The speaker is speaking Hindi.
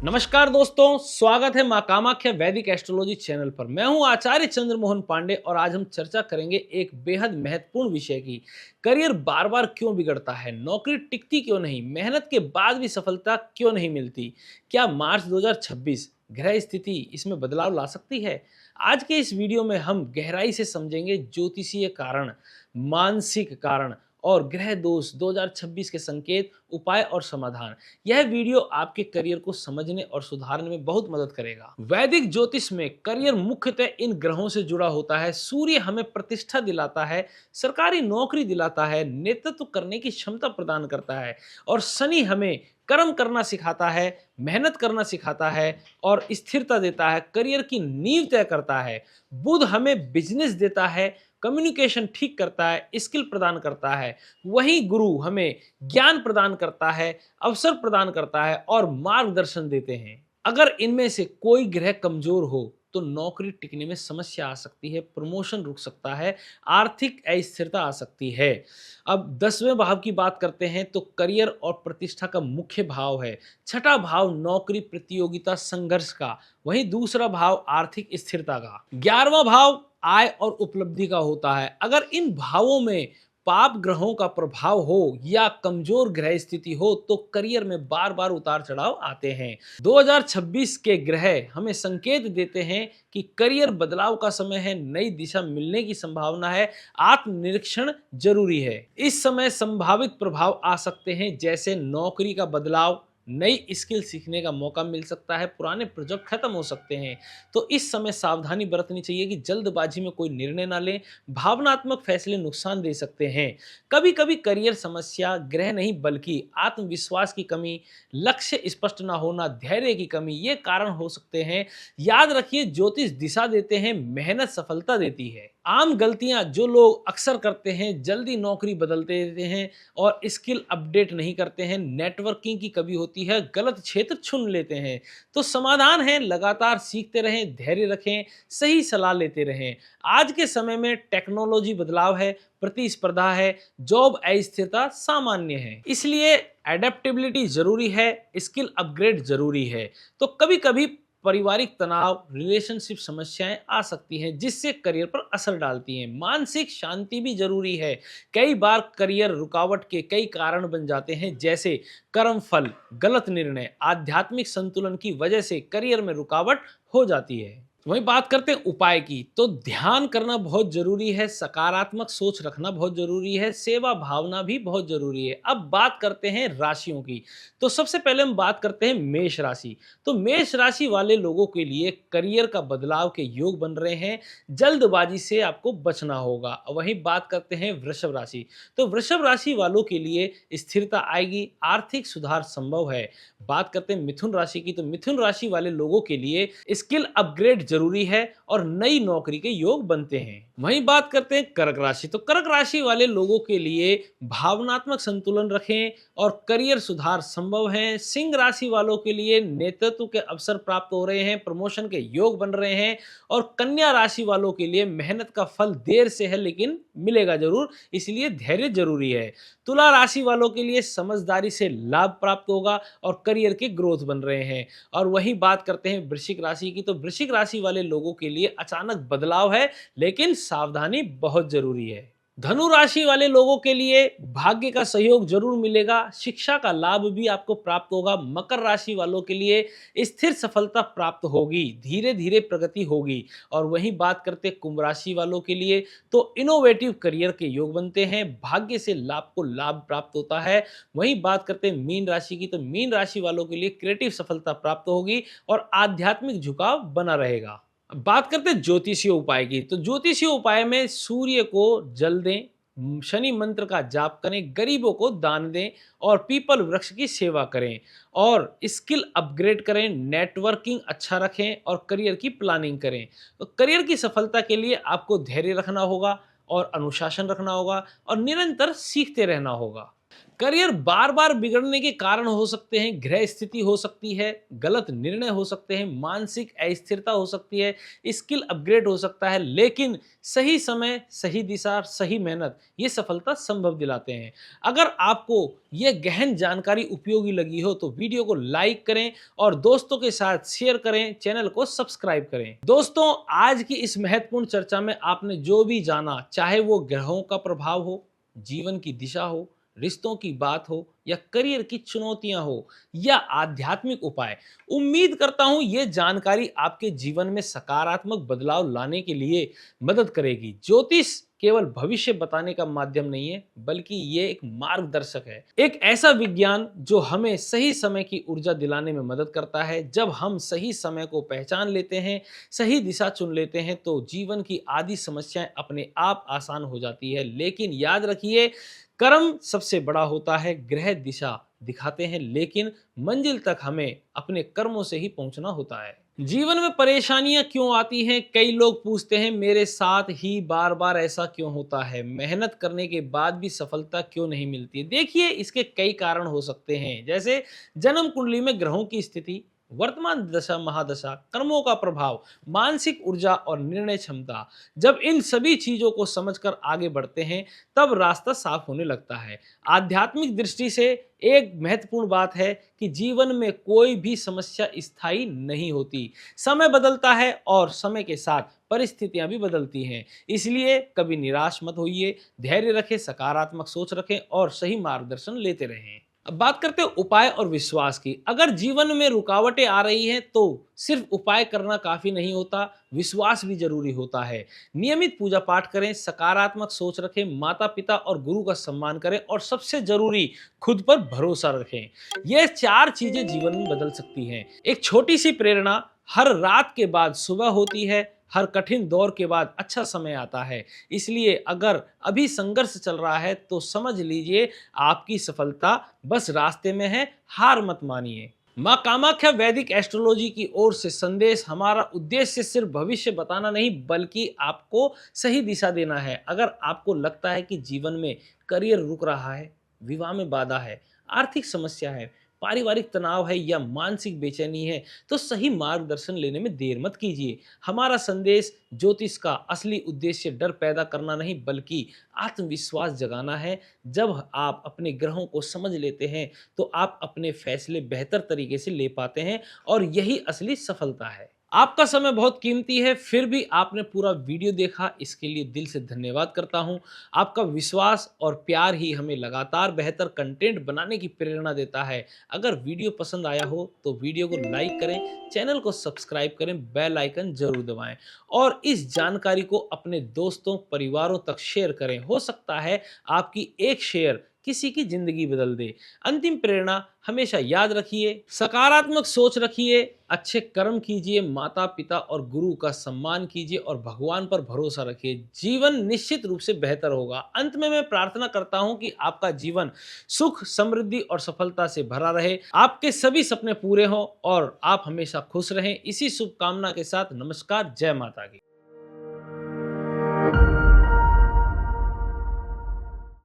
नमस्कार दोस्तों, स्वागत है मां कामाख्या वैदिक एस्ट्रोलॉजी चैनल पर। मैं हूं आचार्य चंद्रमोहन पांडे और आज हम चर्चा करेंगे एक बेहद महत्वपूर्ण विषय की। करियर बार बार क्यों बिगड़ता है, नौकरी टिकती क्यों नहीं, मेहनत के बाद भी सफलता क्यों नहीं मिलती, क्या मार्च 2026 ग्रह स्थिति इसमें बदलाव ला सकती है। आज के इस वीडियो में हम गहराई से समझेंगे ज्योतिषीय कारण, मानसिक कारण और ग्रह दोष 2026 के संकेत, उपाय और समाधान। यह वीडियो आपके करियर को समझने और सुधारने में बहुत मदद करेगा। वैदिक ज्योतिष में करियर मुख्यतः इन ग्रहों से जुड़ा होता है। सूर्य हमें प्रतिष्ठा दिलाता है, सरकारी नौकरी दिलाता है, नेतृत्व करने की क्षमता प्रदान करता है और शनि हमें कर्म करना सिखाता है, मेहनत करना सिखाता है और स्थिरता देता है, करियर की नींव तय करता है। बुध हमें बिजनेस देता है, कम्युनिकेशन ठीक करता है, स्किल प्रदान करता है। वहीं गुरु हमें ज्ञान प्रदान करता है, अवसर प्रदान करता है और मार्गदर्शन देते हैं। अगर इनमें से कोई ग्रह कमजोर हो तो नौकरी टिकने में समस्या आ सकती है, प्रमोशन रुक सकता है, आर्थिक अस्थिरता आ सकती है। अब 10वें भाव की बात करते हैं तो करियर और प्रतिष्ठा का मुख्य भाव है। छठा भाव नौकरी, प्रतियोगिता, संघर्ष का। वहीं दूसरा भाव आर्थिक स्थिरता का। 11वां भाव आय और उपलब्धि का होता है। अगर इन भावों में पाप ग्रहों का प्रभाव हो या कमजोर ग्रह स्थिति हो तो करियर में बार बार उतार चढ़ाव आते हैं। 2026 के ग्रह हमें संकेत देते हैं कि करियर बदलाव का समय है, नई दिशा मिलने की संभावना है, आत्मनिरीक्षण जरूरी है। इस समय संभावित प्रभाव आ सकते हैं जैसे नौकरी का बदलाव, नई स्किल सीखने का मौका मिल सकता है, पुराने प्रोजेक्ट खत्म हो सकते हैं। तो इस समय सावधानी बरतनी चाहिए कि जल्दबाजी में कोई निर्णय ना लें, भावनात्मक फैसले नुकसान दे सकते हैं। कभी कभी करियर समस्या ग्रह नहीं बल्कि आत्मविश्वास की कमी, लक्ष्य स्पष्ट ना होना, धैर्य की कमी ये कारण हो सकते हैं। याद रखिए, ज्योतिष दिशा देते हैं, मेहनत सफलता देती है। आम गलतियां जो लोग अक्सर करते हैं, जल्दी नौकरी बदलते देते हैं और स्किल अपडेट नहीं करते हैं, नेटवर्किंग की कमी होती है, गलत क्षेत्र चुन लेते हैं। तो समाधान है, लगातार सीखते रहें, धैर्य रखें, सही सलाह लेते रहें। आज के समय में टेक्नोलॉजी बदलाव है, प्रतिस्पर्धा है, जॉब अस्थिरता सामान्य है, इसलिए एडेप्टेबिलिटी जरूरी है, स्किल अपग्रेड जरूरी है। तो कभी कभी पारिवारिक तनाव, रिलेशनशिप समस्याएं आ सकती हैं जिससे करियर पर असर डालती हैं। मानसिक शांति भी जरूरी है। कई बार करियर रुकावट के कई कारण बन जाते हैं जैसे कर्म फल, गलत निर्णय, आध्यात्मिक संतुलन की वजह से करियर में रुकावट हो जाती है। वहीं बात करते हैं उपाय की, तो ध्यान करना बहुत जरूरी है, सकारात्मक सोच रखना बहुत जरूरी है, सेवा भावना भी बहुत जरूरी है। अब बात करते हैं राशियों की, तो सबसे पहले हम बात करते हैं मेष राशि। तो मेष राशि वाले लोगों के लिए करियर का बदलाव के योग बन रहे हैं, जल्दबाजी से आपको बचना होगा। वहीं बात करते हैं वृषभ राशि, तो वृषभ राशि वालों के लिए स्थिरता आएगी, आर्थिक सुधार संभव है। बात करते हैं मिथुन राशि की, तो मिथुन राशि वाले लोगों के लिए स्किल अपग्रेड जरूरी है और नई नौकरी के योग बनते हैं। वहीं बात करते हैं कर्क राशि, तो कर्क राशि वाले लोगों के लिए भावनात्मक संतुलन रखें और करियर सुधार संभव है। सिंह राशि वालों के लिए नेतृत्व के अवसर प्राप्त हो रहे हैं, प्रमोशन के योग बन रहे हैं और कन्या राशि वालों के लिए मेहनत का फल देर से है लेकिन मिलेगा जरूर, इसलिए धैर्य जरूरी है। तुला राशि वालों के लिए समझदारी से लाभ प्राप्त होगा और करियर के ग्रोथ बन रहे हैं। और वही बात करते हैं वृश्चिक राशि की, तो वृश्चिक राशि वाले लोगों के लिए अचानक बदलाव है लेकिन सावधानी बहुत जरूरी है। धनु राशि वाले लोगों के लिए भाग्य का सहयोग जरूर मिलेगा, शिक्षा का लाभ भी आपको प्राप्त होगा। मकर राशि वालों के लिए स्थिर सफलता प्राप्त होगी, धीरे धीरे प्रगति होगी। और वहीं बात करते हैं कुंभ राशि वालों के लिए, तो इनोवेटिव करियर के योग बनते हैं, भाग्य से लाभ को लाभ प्राप्त होता है। वहीं बात करते हैं मीन राशि की, तो मीन राशि वालों के लिए क्रिएटिव सफलता प्राप्त होगी और आध्यात्मिक झुकाव बना रहेगा। अब बात करते हैं ज्योतिषीय उपाय की, तो ज्योतिषीय उपाय में सूर्य को जल दें, शनि मंत्र का जाप करें, गरीबों को दान दें और पीपल वृक्ष की सेवा करें और स्किल अपग्रेड करें, नेटवर्किंग अच्छा रखें और करियर की प्लानिंग करें। तो करियर की सफलता के लिए आपको धैर्य रखना होगा और अनुशासन रखना होगा और निरंतर सीखते रहना होगा। करियर बार बार बिगड़ने के कारण हो सकते हैं, ग्रह स्थिति हो सकती है, गलत निर्णय हो सकते हैं, मानसिक अस्थिरता हो सकती है, स्किल अपग्रेड हो सकता है, लेकिन सही समय, सही दिशा, सही मेहनत ये सफलता संभव दिलाते हैं। अगर आपको यह गहन जानकारी उपयोगी लगी हो तो वीडियो को लाइक करें और दोस्तों के साथ शेयर करें, चैनल को सब्सक्राइब करें। दोस्तों, आज की इस महत्वपूर्ण चर्चा में आपने जो भी जाना, चाहे वो ग्रहों का प्रभाव हो, जीवन की दिशा हो, रिश्तों की बात हो या करियर की चुनौतियां हो या आध्यात्मिक उपाय, उम्मीद करता हूं ये जानकारी आपके जीवन में सकारात्मक बदलाव लाने के लिए मदद करेगी। ज्योतिष केवल भविष्य बताने का माध्यम नहीं है, बल्कि ये एक मार्गदर्शक है, एक ऐसा विज्ञान जो हमें सही समय की ऊर्जा दिलाने में मदद करता है। जब हम सही समय को पहचान लेते हैं, सही दिशा चुन लेते हैं, तो जीवन की आधी समस्याएं अपने आप आसान हो जाती है। लेकिन याद रखिए, कर्म सबसे बड़ा होता है। ग्रह दिशा दिखाते हैं, लेकिन मंजिल तक हमें अपने कर्मों से ही पहुंचना होता है। जीवन में परेशानियां क्यों आती हैं? कई लोग पूछते हैं, मेरे साथ ही बार बार ऐसा क्यों होता है? मेहनत करने के बाद भी सफलता क्यों नहीं मिलती है? देखिए, इसके कई कारण हो सकते हैं, जैसे जन्म कुंडली में ग्रहों की स्थिति, वर्तमान दशा महादशा, कर्मों का प्रभाव, मानसिक ऊर्जा और निर्णय क्षमता। जब इन सभी चीजों को समझकर आगे बढ़ते हैं, तब रास्ता साफ होने लगता है। आध्यात्मिक दृष्टि से एक महत्वपूर्ण बात है कि जीवन में कोई भी समस्या स्थायी नहीं होती। समय बदलता है और समय के साथ परिस्थितियां भी बदलती हैं। इसलिए कभी निराश मत होइए, धैर्य रखें, सकारात्मक सोच रखें और सही मार्गदर्शन लेते रहें। अब बात करते हैं उपाय और विश्वास की। अगर जीवन में रुकावटें आ रही हैं तो सिर्फ उपाय करना काफी नहीं होता, विश्वास भी जरूरी होता है। नियमित पूजा पाठ करें, सकारात्मक सोच रखें, माता पिता और गुरु का सम्मान करें और सबसे जरूरी, खुद पर भरोसा रखें। ये चार चीजें जीवन में बदल सकती हैं। एक छोटी सी प्रेरणा, हर रात के बाद सुबह होती है, हर कठिन दौर के बाद अच्छा समय आता है। इसलिए अगर अभी संघर्ष चल रहा है तो समझ लीजिए आपकी सफलता बस रास्ते में है, हार मत मानिए। माँ कामाख्या वैदिक एस्ट्रोलॉजी की ओर से संदेश, हमारा उद्देश्य सिर्फ भविष्य बताना नहीं, बल्कि आपको सही दिशा देना है। अगर आपको लगता है कि जीवन में करियर रुक रहा है, विवाह में बाधा है, आर्थिक समस्या है, पारिवारिक तनाव है या मानसिक बेचैनी है, तो सही मार्गदर्शन लेने में देर मत कीजिए। हमारा संदेश, ज्योतिष का असली उद्देश्य डर पैदा करना नहीं, बल्कि आत्मविश्वास जगाना है। जब आप अपने ग्रहों को समझ लेते हैं तो आप अपने फैसले बेहतर तरीके से ले पाते हैं और यही असली सफलता है। आपका समय बहुत कीमती है, फिर भी आपने पूरा वीडियो देखा, इसके लिए दिल से धन्यवाद करता हूं। आपका विश्वास और प्यार ही हमें लगातार बेहतर कंटेंट बनाने की प्रेरणा देता है। अगर वीडियो पसंद आया हो तो वीडियो को लाइक करें, चैनल को सब्सक्राइब करें, बेल आइकन जरूर दबाएं और इस जानकारी को अपने दोस्तों, परिवारों तक शेयर करें। हो सकता है आपकी एक शेयर किसी की जिंदगी बदल दे। अंतिम प्रेरणा, हमेशा याद रखिए, सकारात्मक सोच रखिए, अच्छे कर्म कीजिए, माता पिता और गुरु का सम्मान कीजिए और भगवान पर भरोसा रखिए। जीवन निश्चित रूप से बेहतर होगा। अंत में मैं प्रार्थना करता हूं कि आपका जीवन सुख, समृद्धि और सफलता से भरा रहे, आपके सभी सपने पूरे हों और आप हमेशा खुश रहें। इसी शुभकामना के साथ नमस्कार, जय माता की।